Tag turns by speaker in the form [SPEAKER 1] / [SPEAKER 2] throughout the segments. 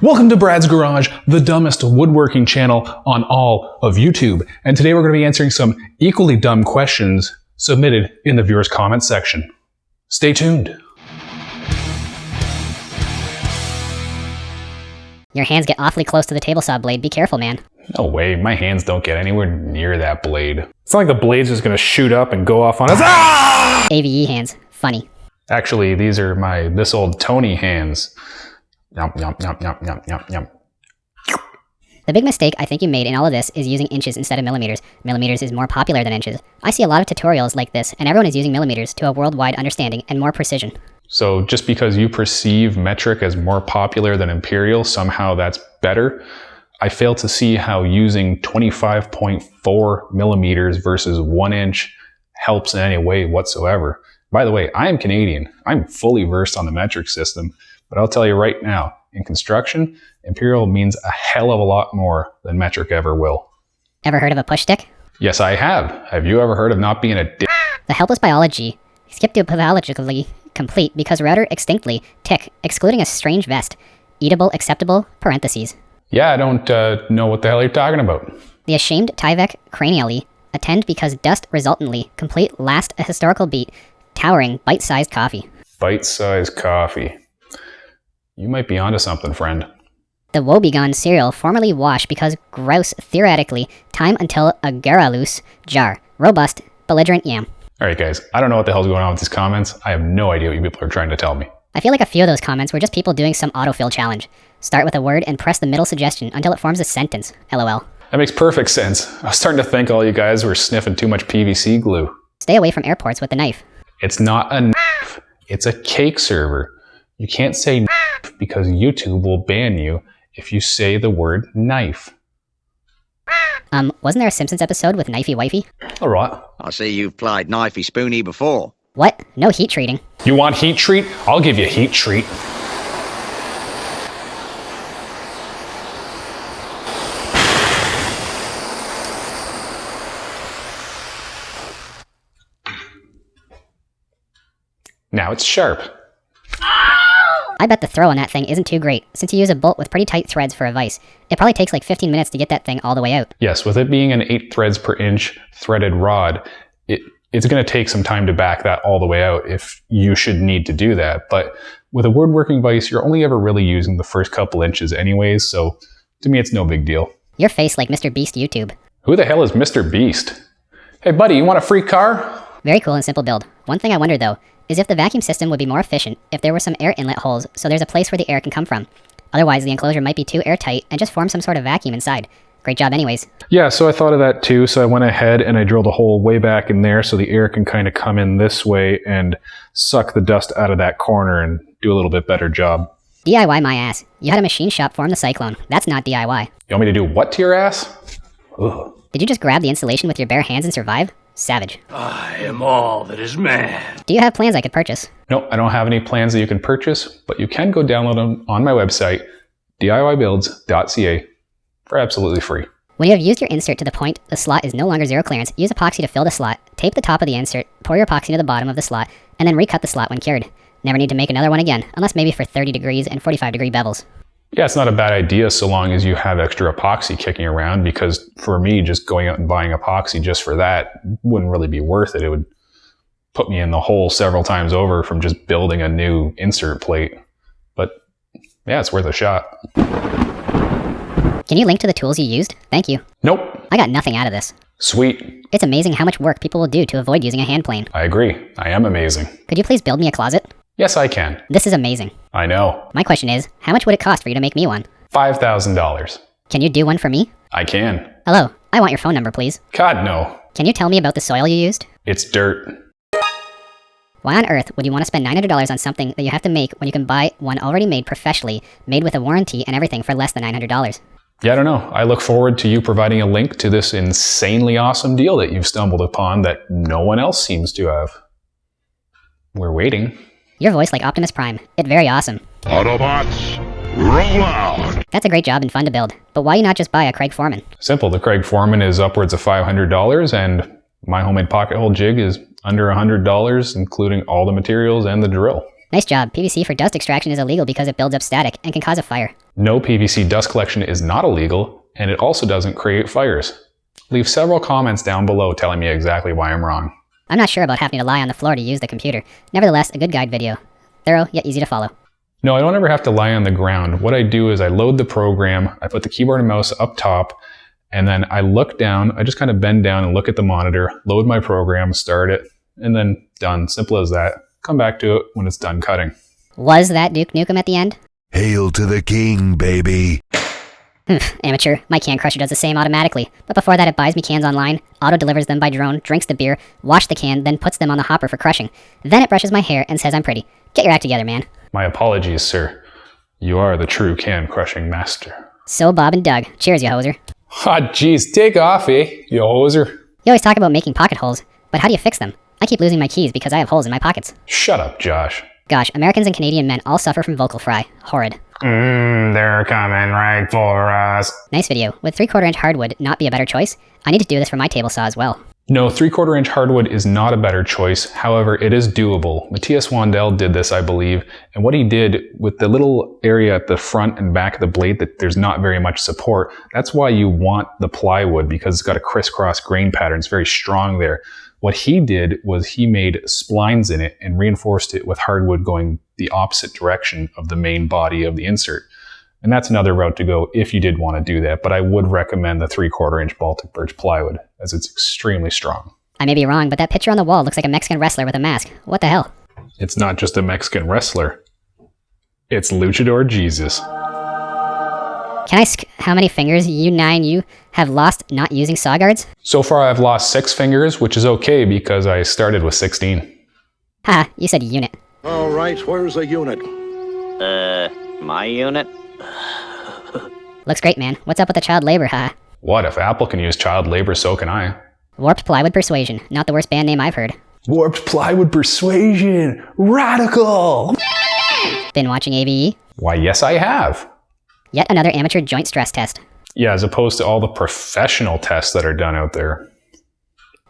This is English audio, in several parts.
[SPEAKER 1] Welcome to Brad's Garage, the dumbest woodworking channel on all of YouTube. And today we're going to be answering some equally dumb questions submitted in the viewers' comments section. Stay tuned.
[SPEAKER 2] Your hands get awfully close to the table saw blade. Be careful, man.
[SPEAKER 1] No way, my hands don't get anywhere near that blade. It's not like the blade's just going to shoot up and go off on us. Ah!
[SPEAKER 2] AVE hands. Funny.
[SPEAKER 1] Actually, these are my this old Tony hands. Yum, yum, yum, yum, yum, yum, yum.
[SPEAKER 2] The big mistake I think you made in all of this is using inches instead of millimeters. Millimeters is more popular than inches. I see a lot of tutorials like this, and everyone is using millimeters to a worldwide understanding and more precision.
[SPEAKER 1] So just because you perceive metric as more popular than imperial, somehow that's better? I fail to see how using 25.4 millimeters versus 1 inch helps in any way whatsoever. By the way, I am Canadian. I'm fully versed on the metric system, but I'll tell you right now, in construction, imperial means a hell of a lot more than metric ever will.
[SPEAKER 2] Ever heard of a push stick?
[SPEAKER 1] Yes, I have. Have you ever heard of not being a dick?
[SPEAKER 2] The helpless biology skipped pathologically complete because router extinctly tick, excluding a strange vest. Eatable, acceptable, parentheses.
[SPEAKER 1] Yeah, I don't know what the hell you're talking about.
[SPEAKER 2] The ashamed Tyvek cranially attend because dust resultantly complete last a historical beat, towering bite-sized coffee.
[SPEAKER 1] Bite-sized coffee. You might be onto something, friend.
[SPEAKER 2] The woebegone cereal formerly washed because grouse theoretically time until a garalus jar. Robust, belligerent yam.
[SPEAKER 1] Alright guys, I don't know what the hell's going on with these comments. I have no idea what you people are trying to tell me.
[SPEAKER 2] I feel like a few of those comments were just people doing some autofill challenge. Start with a word and press the middle suggestion until it forms a sentence. LOL.
[SPEAKER 1] That makes perfect sense. I was starting to think all you guys were sniffing too much PVC glue.
[SPEAKER 2] Stay away from airports with the knife.
[SPEAKER 1] It's not a knife. It's a cake server. You can't say knife because YouTube will ban you if you say the word knife.
[SPEAKER 2] Wasn't there a Simpsons episode with Knifey Wifey?
[SPEAKER 1] Alright.
[SPEAKER 3] I see you've played Knifey Spoony before.
[SPEAKER 2] What? No heat treating.
[SPEAKER 1] You want heat treat? I'll give you a heat treat. Now it's sharp.
[SPEAKER 2] I bet the throw on that thing isn't too great, since you use a bolt with pretty tight threads for a vise. It probably takes like 15 minutes to get that thing all the way out.
[SPEAKER 1] Yes, with it being an 8 threads per inch threaded rod, it's going to take some time to back that all the way out if you should need to do that. But with a woodworking vise, you're only ever really using the first couple inches anyways, so to me it's no big deal.
[SPEAKER 2] Your face like Mr. Beast YouTube.
[SPEAKER 1] Who the hell is Mr. Beast? Hey buddy, you want a free car?
[SPEAKER 2] Very cool and simple build. One thing I wonder though, is if the vacuum system would be more efficient if there were some air inlet holes so there's a place where the air can come from. Otherwise, the enclosure might be too airtight and just form some sort of vacuum inside. Great job anyways.
[SPEAKER 1] Yeah, so I thought of that too, so I went ahead and I drilled a hole way back in there so the air can kind of come in this way and suck the dust out of that corner and do a little bit better job.
[SPEAKER 2] DIY my ass. You had a machine shop form the cyclone. That's not DIY.
[SPEAKER 1] You want me to do what to your ass? Ugh.
[SPEAKER 2] Did you just grab the insulation with your bare hands and survive? Savage.
[SPEAKER 4] I am all that is man.
[SPEAKER 2] Do you have plans I could purchase?
[SPEAKER 1] Nope, I don't have any plans that you can purchase, but you can go download them on my website, DIYbuilds.ca, for absolutely free.
[SPEAKER 2] When you have used your insert to the point the slot is no longer zero clearance, use epoxy to fill the slot, tape the top of the insert, pour your epoxy to the bottom of the slot, and then recut the slot when cured. Never need to make another one again, unless maybe for 30 degrees and 45 degree bevels.
[SPEAKER 1] Yeah, it's not a bad idea so long as you have extra epoxy kicking around, because for me, just going out and buying epoxy just for that wouldn't really be worth it. It would put me in the hole several times over from just building a new insert plate. But yeah, it's worth a shot.
[SPEAKER 2] Can you link to the tools you used? Thank you.
[SPEAKER 1] Nope.
[SPEAKER 2] I got nothing out of this.
[SPEAKER 1] Sweet.
[SPEAKER 2] It's amazing how much work people will do to avoid using a hand plane.
[SPEAKER 1] I agree. I am amazing.
[SPEAKER 2] Could you please build me a closet?
[SPEAKER 1] Yes, I can.
[SPEAKER 2] This is amazing.
[SPEAKER 1] I know.
[SPEAKER 2] My question is, how much would it cost for you to make me one?
[SPEAKER 1] $5,000.
[SPEAKER 2] Can you do one for me?
[SPEAKER 1] I can.
[SPEAKER 2] Hello, I want your phone number, please.
[SPEAKER 1] God, no.
[SPEAKER 2] Can you tell me about the soil you used?
[SPEAKER 1] It's dirt.
[SPEAKER 2] Why on earth would you want to spend $900 on something that you have to make when you can buy one already made professionally, made with a warranty and everything for less than $900?
[SPEAKER 1] Yeah, I don't know. I look forward to you providing a link to this insanely awesome deal that you've stumbled upon that no one else seems to have. We're waiting.
[SPEAKER 2] Your voice like Optimus Prime. It's very awesome.
[SPEAKER 4] Autobots, roll out.
[SPEAKER 2] That's a great job and fun to build. But why you not just buy a Craig Foreman?
[SPEAKER 1] Simple. The Craig Foreman is upwards of $500 and my homemade pocket hole jig is under $100, including all the materials and the drill.
[SPEAKER 2] Nice job. PVC for dust extraction is illegal because it builds up static and can cause a fire.
[SPEAKER 1] No, PVC dust collection is not illegal, and it also doesn't create fires. Leave several comments down below telling me exactly why I'm wrong.
[SPEAKER 2] I'm not sure about having to lie on the floor to use the computer. Nevertheless, a good guide video. Thorough, yet easy to follow.
[SPEAKER 1] No, I don't ever have to lie on the ground. What I do is I load the program, I put the keyboard and mouse up top, and then I look down, I just kind of bend down and look at the monitor, load my program, start it, and then done. Simple as that. Come back to it when it's done cutting.
[SPEAKER 2] Was that Duke Nukem at the end?
[SPEAKER 5] Hail to the king, baby.
[SPEAKER 2] Amateur. My can crusher does the same automatically. But before that, it buys me cans online, auto-delivers them by drone, drinks the beer, washes the can, then puts them on the hopper for crushing. Then it brushes my hair and says I'm pretty. Get your act together, man.
[SPEAKER 1] My apologies, sir. You are the true can crushing master.
[SPEAKER 2] So Bob and Doug. Cheers, you hoser.
[SPEAKER 1] Ah, jeez, take off, eh, you hoser.
[SPEAKER 2] You always talk about making pocket holes, but how do you fix them? I keep losing my keys because I have holes in my pockets.
[SPEAKER 1] Shut up, Josh.
[SPEAKER 2] Gosh, Americans and Canadian men all suffer from vocal fry. Horrid.
[SPEAKER 1] They're coming right for us.
[SPEAKER 2] Nice video. Would 3/4 inch hardwood not be a better choice? I need to do this for my table saw as well.
[SPEAKER 1] No, 3/4 inch hardwood is not a better choice. However, it is doable. Matthias Wandel did this, I believe. And what he did with the little area at the front and back of the blade that there's not very much support, that's why you want the plywood, because it's got a crisscross grain pattern. It's very strong there. What he did was he made splines in it and reinforced it with hardwood going the opposite direction of the main body of the insert. And that's another route to go if you did want to do that, but I would recommend the 3/4 inch Baltic birch plywood as it's extremely strong.
[SPEAKER 2] I may be wrong, but that picture on the wall looks like a Mexican wrestler with a mask. What the hell?
[SPEAKER 1] It's not just a Mexican wrestler. It's Luchador Jesus.
[SPEAKER 2] Can I how many fingers you have lost not using saw guards?
[SPEAKER 1] So far I've lost 6 fingers, which is okay because I started with 16.
[SPEAKER 2] Haha, you said unit.
[SPEAKER 6] All right, where's the unit?
[SPEAKER 3] My unit?
[SPEAKER 2] Looks great, man. What's up with the child labor, haha?
[SPEAKER 1] What, if Apple can use child labor, so can I.
[SPEAKER 2] Warped Plywood Persuasion. Not the worst band name I've heard.
[SPEAKER 1] Warped Plywood Persuasion! Radical!
[SPEAKER 2] Been watching ABE?
[SPEAKER 1] Why, yes I have.
[SPEAKER 2] Yet another amateur joint stress test.
[SPEAKER 1] Yeah, as opposed to all the professional tests that are done out there.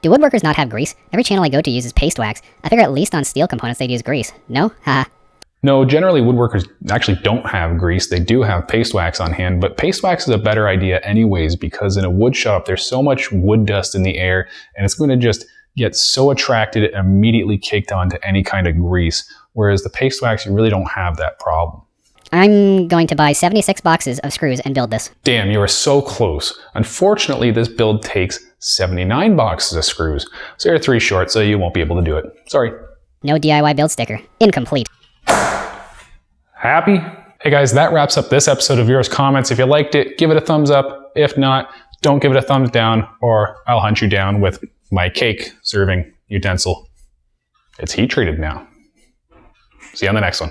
[SPEAKER 2] Do woodworkers not have grease? Every channel I go to uses paste wax. I figure at least on steel components they'd use grease. No? Haha.
[SPEAKER 1] No, generally woodworkers actually don't have grease. They do have paste wax on hand, but paste wax is a better idea anyways because in a wood shop there's so much wood dust in the air and it's going to just get so attracted and immediately caked onto any kind of grease, whereas the paste wax you really don't have that problem.
[SPEAKER 2] I'm going to buy 76 boxes of screws and build this.
[SPEAKER 1] Damn, you were so close. Unfortunately, this build takes 79 boxes of screws, so you're 3 short, so you won't be able to do it. Sorry.
[SPEAKER 2] No DIY build sticker. Incomplete.
[SPEAKER 1] Happy? Hey guys, that wraps up this episode of Yours Comments. If you liked it, give it a thumbs up. If not, don't give it a thumbs down, or I'll hunt you down with my cake serving utensil. It's heat treated now. See you on the next one.